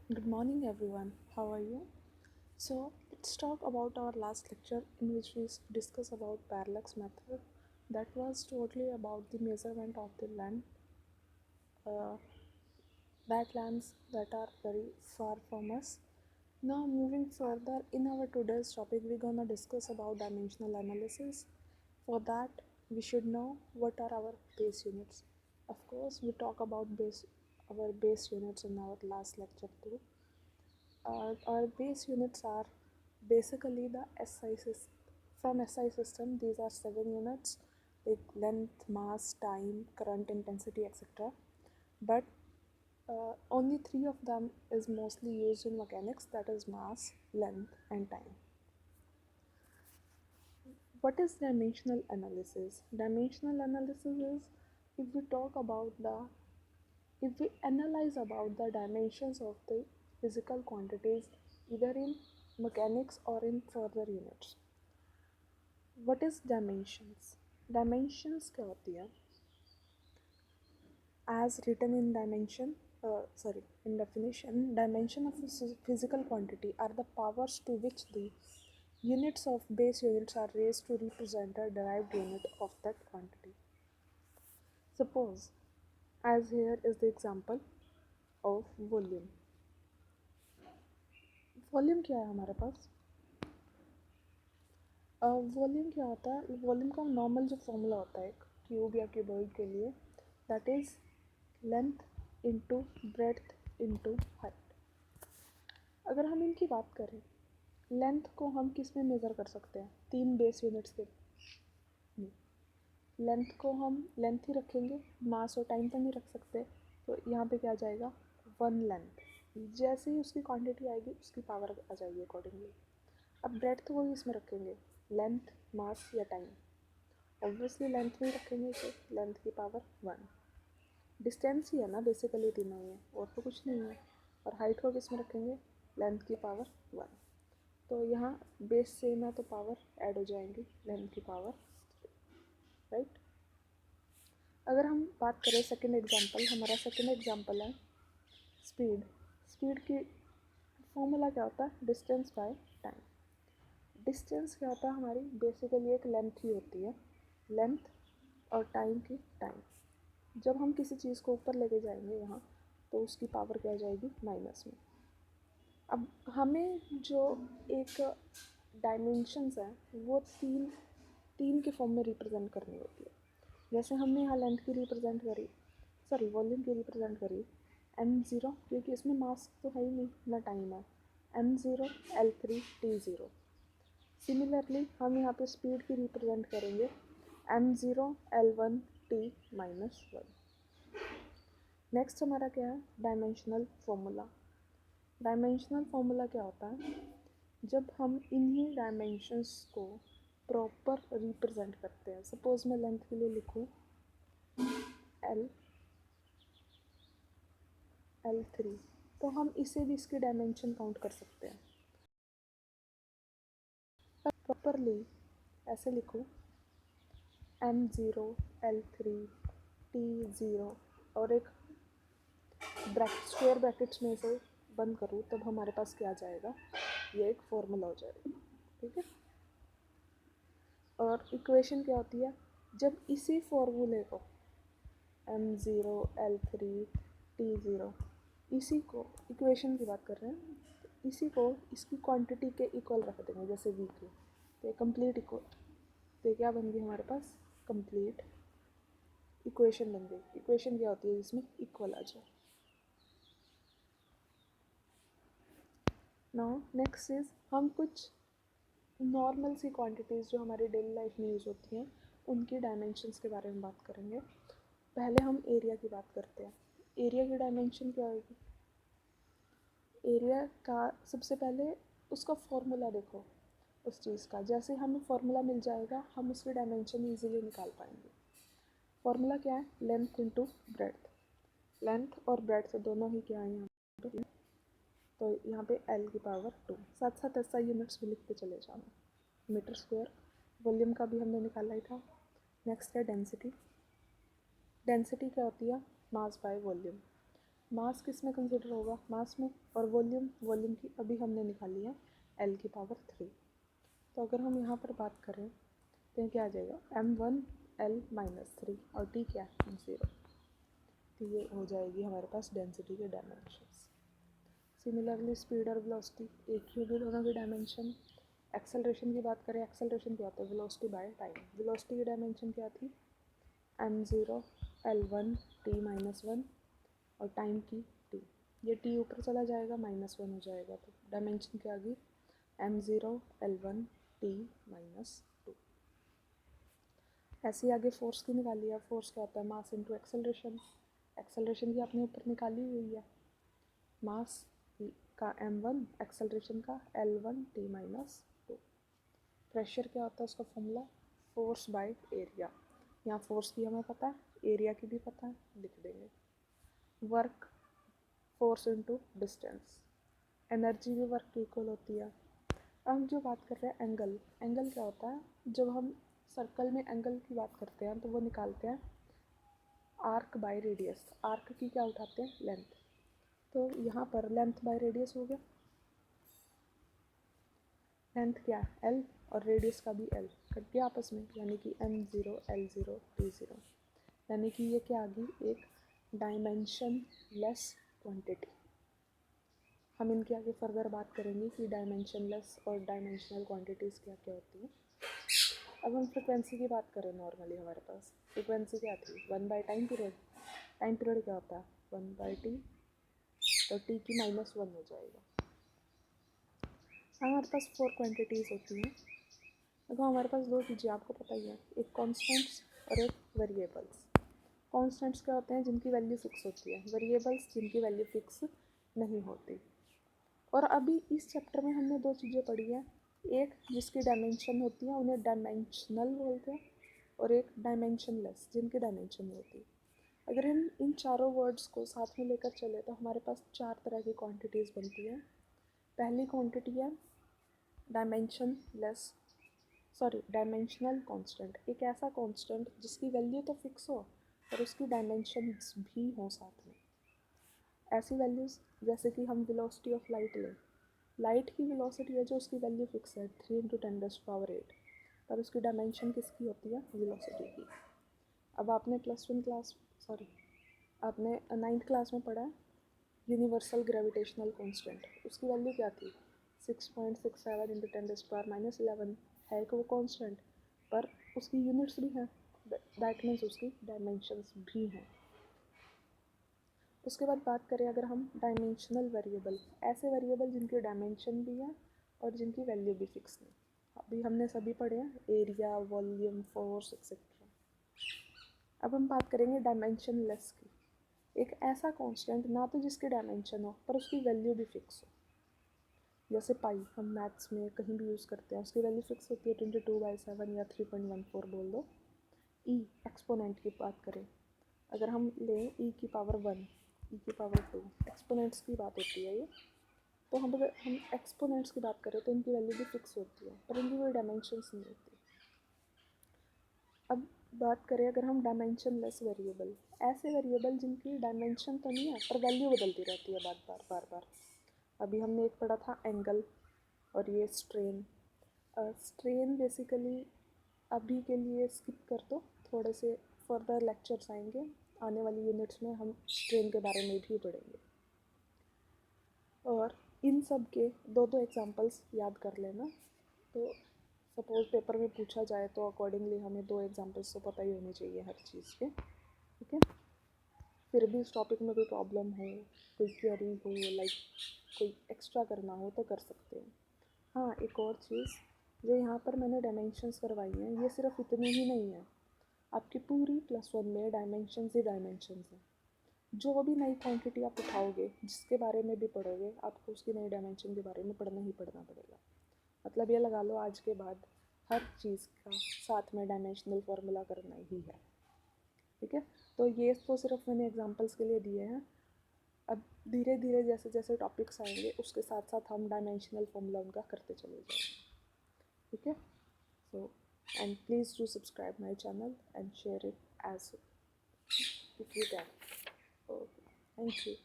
Good morning, everyone. How are you? So, let's talk about our last lecture in which we discuss about parallax method. That was totally about the measurement of the land, uh, that lands that are very far from us. Now, moving further in our today's topic, we're gonna discuss about dimensional analysis. For that, we should know what are our base units. Of course, we talk about our base units in our last lecture too. Our base units are basically the SI system. From SI system, these are 7 units like length, mass, time, current, intensity, etc. But only three of them is mostly used in mechanics, that is mass, length, and time. What is dimensional analysis? Dimensional analysis is if we talk about the if we analyze about the dimensions of the physical quantities either in mechanics or in further units. What is dimensions? Dimensions क्या होती है? As written in in definition, dimension of a physical quantity are the powers to which the units of base units are raised to represent a derived unit of that quantity. Suppose, as here is the example of volume. Volume क्या है हमारे पास? Volume क्या होता है? Volume का normal जो formula होता है एक क्यूब या क्यूबॉइड के लिए, that is length into breadth into height. अगर हम इनकी बात करें, लेंथ को हम किस में मेज़र कर सकते हैं? तीन बेस यूनिट्स के नहीं. लेंथ को हम लेंथ ही रखेंगे, मास और टाइम तो नहीं रख सकते. तो यहाँ पे क्या आ जाएगा? One length. जैसे ही उसकी क्वांटिटी आएगी उसकी पावर आ जाएगी अकॉर्डिंगली. अब ब्रेड्थ को ही इसमें रखेंगे, लेंथ, मास या टाइम. ऑब्वियसली लेंथ में रखेंगे तो लेंथ की पावर वन. डिस्टेंस ही है ना बेसिकली तीनों में, और तो कुछ नहीं है. और हाइट को किस में रखेंगे? लेंथ की पावर वन. तो यहाँ बेस सेम है तो पावर ऐड हो जाएंगी, लेंथ की पावर, राइट. अगर हम बात करें सेकंड एग्जांपल, हमारा सेकंड एग्जांपल है स्पीड. स्पीड की फॉर्मूला क्या होता है? Distance by time. डिस्टेंस क्या होता है? हमारी बेसिकली एक लेंथ ही होती है, लेंथ और टाइम की टाइम. जब हम किसी चीज़ को ऊपर लेके जाएंगे यहाँ, तो उसकी पावर क्या हो जाएगी? माइनस में. अब हमें जो एक डायमेंशंस है वो तीन तीन के फॉर्म में रिप्रेजेंट करनी होती है. जैसे हमने यहाँ लेंथ की रिप्रेजेंट करी, सॉरी वॉल्यूम की रिप्रेजेंट करी एम ज़ीरो, क्योंकि इसमें मास तो है ही नहीं ना टाइम है. M zero, L three, T zero. Similarly हम यहाँ पे स्पीड की रिप्रेजेंट करेंगे M zero, L one, T minus one. Next हमारा क्या है? Dimensional formula. डायमेंशनल फॉर्मूला क्या होता है? जब हम इन्हीं डायमेंशंस को प्रॉपर रिप्रेजेंट करते हैं. सपोज मैं लेंथ के लिए लिखूँ एल, एल थ्री, तो हम इसे भी इसकी डायमेंशन काउंट कर सकते हैं. प्रॉपरली ऐसे लिखूँ M zero, L three, T zero, और एक ब्रैकेट, स्क्वायर ब्रैकेट्स में से बंद करूँ, तब हमारे पास क्या आ जाएगा? ये एक फॉर्मूला हो जाएगा. ठीक है. और इक्वेशन क्या होती है? जब इसी फॉर्मूले को M zero, L three, T zero, इसी को इक्वेशन की बात कर रहे हैं, तो इसी को इसकी क्वांटिटी के इक्वल रख देंगे, जैसे वी के. तो ये कंप्लीट इक्वल, तो क्या बन गई हमारे पास? कंप्लीट इक्वेशन बन गई. इक्वेशन क्या होती है? जिसमें इक्वल आ जाए. नाउ नेक्स्ट इज, हम कुछ नॉर्मल सी क्वांटिटीज़ जो हमारी डेली लाइफ में यूज़ होती हैं उनकी डायमेंशंस के बारे में बात करेंगे. पहले हम एरिया की बात करते हैं. एरिया की डायमेंशन क्या होगी? एरिया का सबसे पहले उसका फॉर्मूला देखो उस चीज़ का. जैसे हमें फॉर्मूला मिल जाएगा हम उसकी डायमेंशन ईजिली निकाल पाएंगे. फॉर्मूला क्या है? Length into breadth. लेंथ और ब्रेड्थ दोनों ही क्या है यहाँ पे? तो यहाँ पे एल की पावर टू. साथ साथ ऐसा यूनिट्स भी लिखते चले जाना. Metre square. वॉल्यूम का भी हमने निकाला ही था. नेक्स्ट है डेंसिटी. डेंसिटी क्या होती है? Mass by volume. मास किस में कंसिडर होगा, मास में, और वॉल्यूम की अभी हमने निकाली है L⁻3। तो अगर हम यहाँ पर बात करें तो ये क्या आ जाएगा m1L-3 और T क्या है 0। तो ये हो जाएगी हमारे पास डेंसिटी के डायमेंशंस। सिमिलरली स्पीड और वेलोसिटी एक ही होगी दोनों की डायमेंशन। एक्सेलरेशन की बात करें, एक्सेलरेशन क्या होता है, वेलोसिटी बाय टाइम। वेलोसिटी की डायमेंशन क्या थी m0 L1 T-1 और टाइम की t। ये t ऊपर चला जाएगा -1 हो जाएगा, तो डायमेंशन क्या आ गई m0 L1 T-2। ऐसे ही आगे फोर्स की निकाली है। फोर्स क्या होता है मास इंटू एक्सेलरेशन। एक्सेलरेशन की आपने ऊपर निकाली हुई है, मास का m1, एक्सेलरेशन का L1 T-2। प्रेशर क्या होता है उसका फॉर्मूला फोर्स बाय एरिया। यहाँ फोर्स की हमें पता है, एरिया की भी पता है, लिख देंगे। Work force into distance, energy भी वर्क की इक्वल होती है। अब हम जो बात कर रहे हैं एंगल, एंगल क्या होता है, जब हम सर्कल में एंगल की बात करते हैं तो वो निकालते हैं आर्क बाय रेडियस। आर्क की क्या उठाते हैं लेंथ, तो यहाँ पर लेंथ बाय रेडियस हो गया। लेंथ क्या है L और रेडियस का भी L कट गया आपस में, यानी कि m0 L0 T0, यानी कि ये क्या आ गई एक डायमेंशन लेस क्वांटिटी। हम इनके आगे फर्दर बात करेंगे कि डायमेंशन लेस और डायमेंशनल क्वांटिटीज़ क्या क्या होती हैं। अब हम फ्रिक्वेंसी की बात करें, नॉर्मली हमारे पास फ्रिक्वेंसी क्या थी 1/टाइम पीरियड। टाइम पीरियड क्या होता है 1/t, तो t की -1 हो जाएगा। हमारे पास 4 क्वांटिटीज़ होती हैं। देखो हमारे पास दो चीज़ें आपको पता ही है, एक कॉन्स्टेंट्स और एक वेरिएबल्स। कॉन्स्टेंट्स क्या होते हैं जिनकी वैल्यू फिक्स होती है, वेरिएबल्स जिनकी वैल्यू फिक्स नहीं होती। और अभी इस चैप्टर में हमने दो चीज़ें पढ़ी हैं, एक जिसकी डायमेंशन होती है उन्हें डायमेंशनल बोलते हैं, और एक डायमेंशनलेस जिनकी डायमेंशन नहीं होती। अगर हम इन चारों वर्ड्स को साथ में लेकर चले तो हमारे पास 4 तरह की क्वांटिटीज़ बनती हैं। पहली क्वांटिटी है डायमेंशनल कांस्टेंट, एक ऐसा कांस्टेंट जिसकी वैल्यू तो फिक्स हो और उसकी डायमेंशंस भी हों साथ में। ऐसी वैल्यूज़ जैसे कि हम वेलोसिटी ऑफ लाइट लें, लाइट की वेलोसिटी है जो उसकी वैल्यू फिक्स है 3 × 10⁸, पर उसकी डायमेंशन किसकी होती है वेलोसिटी की। अब आपने आपने 9th क्लास में पढ़ा है यूनिवर्सल ग्रेविटेशनल कांस्टेंट, उसकी वैल्यू क्या थी 6.67 × 10⁻11 है कि वो कांस्टेंट, पर उसकी यूनिट्स भी हैं, दैट मीन्स उसकी डायमेंशंस भी हैं। उसके बाद बात करें अगर हम डायमेंशनल वेरिएबल, ऐसे वेरिएबल जिनकी डायमेंशन भी है और जिनकी वैल्यू भी फिक्स नहीं। अभी हमने सभी पढ़े हैं एरिया, वॉल्यूम, फोर्स एक्सेट्रा। अब हम बात करेंगे डायमेंशन लेस की, एक ऐसा कांस्टेंट ना तो जिसकी डायमेंशन हो पर उसकी वैल्यू भी फिक्स हो। जैसे पाई हम मैथ्स में कहीं भी यूज़ करते हैं, उसकी वैल्यू फिक्स होती है 22/7 या 3.14 बोल दो। ई एक्सपोनेंट की बात करें, अगर हम लें e की पावर 1, e की पावर 2, एक्सपोनेंट्स की बात होती है ये, तो हम अगर हम एक्सपोनेंट्स की बात करें तो इनकी वैल्यू भी फिक्स होती है पर इनकी कोई डायमेंशंस नहीं होती। अब बात करें अगर हम डायमेंशन लेस वेरिएबल, ऐसे वेरिएबल जिनकी डायमेंशन तो नहीं है पर वैल्यू बदलती रहती है बार बार। अभी हमने एक पढ़ा था एंगल, और ये स्ट्रेन। स्ट्रेन बेसिकली अभी के लिए स्किप कर दो, थोड़े से फर्दर लेक्चर्स आएंगे आने वाली यूनिट्स में, हम स्ट्रेन के बारे में भी पढ़ेंगे। और इन सब के दो दो एग्जांपल्स याद कर लेना, तो सपोज पेपर में पूछा जाए तो अकॉर्डिंगली हमें 2 एग्जांपल्स तो पता ही होने चाहिए हर चीज़ के, ठीक है। फिर भी इस टॉपिक में कोई प्रॉब्लम हो, कोई क्वेरी हो, लाइक कोई एक्स्ट्रा करना हो तो कर सकते हैं। हाँ एक और चीज़, जो यहाँ पर मैंने डायमेंशंस करवाई हैं ये सिर्फ इतनी ही नहीं है, आपकी पूरी +1 में डायमेंशंस ही डायमेंशंस हैं। जो भी नई क्वांटिटी आप उठाओगे जिसके बारे में भी पढ़ोगे आपको उसकी नई डायमेंशन के बारे में पढ़ना ही पढ़ना पड़ेगा। मतलब ये लगा लो आज के बाद हर चीज़ का साथ में डायमेंशनल फार्मूला करना ही है, ठीक है। तो ये तो सिर्फ मैंने एग्जांपल्स के लिए दिए हैं, अब धीरे धीरे जैसे जैसे टॉपिक्स आएंगे उसके साथ साथ हम डायमेंशनल फार्मूला उनका करते चले जाएंगे, ठीक है। So and please do subscribe my channel and share it as if you can. Okay, thank you.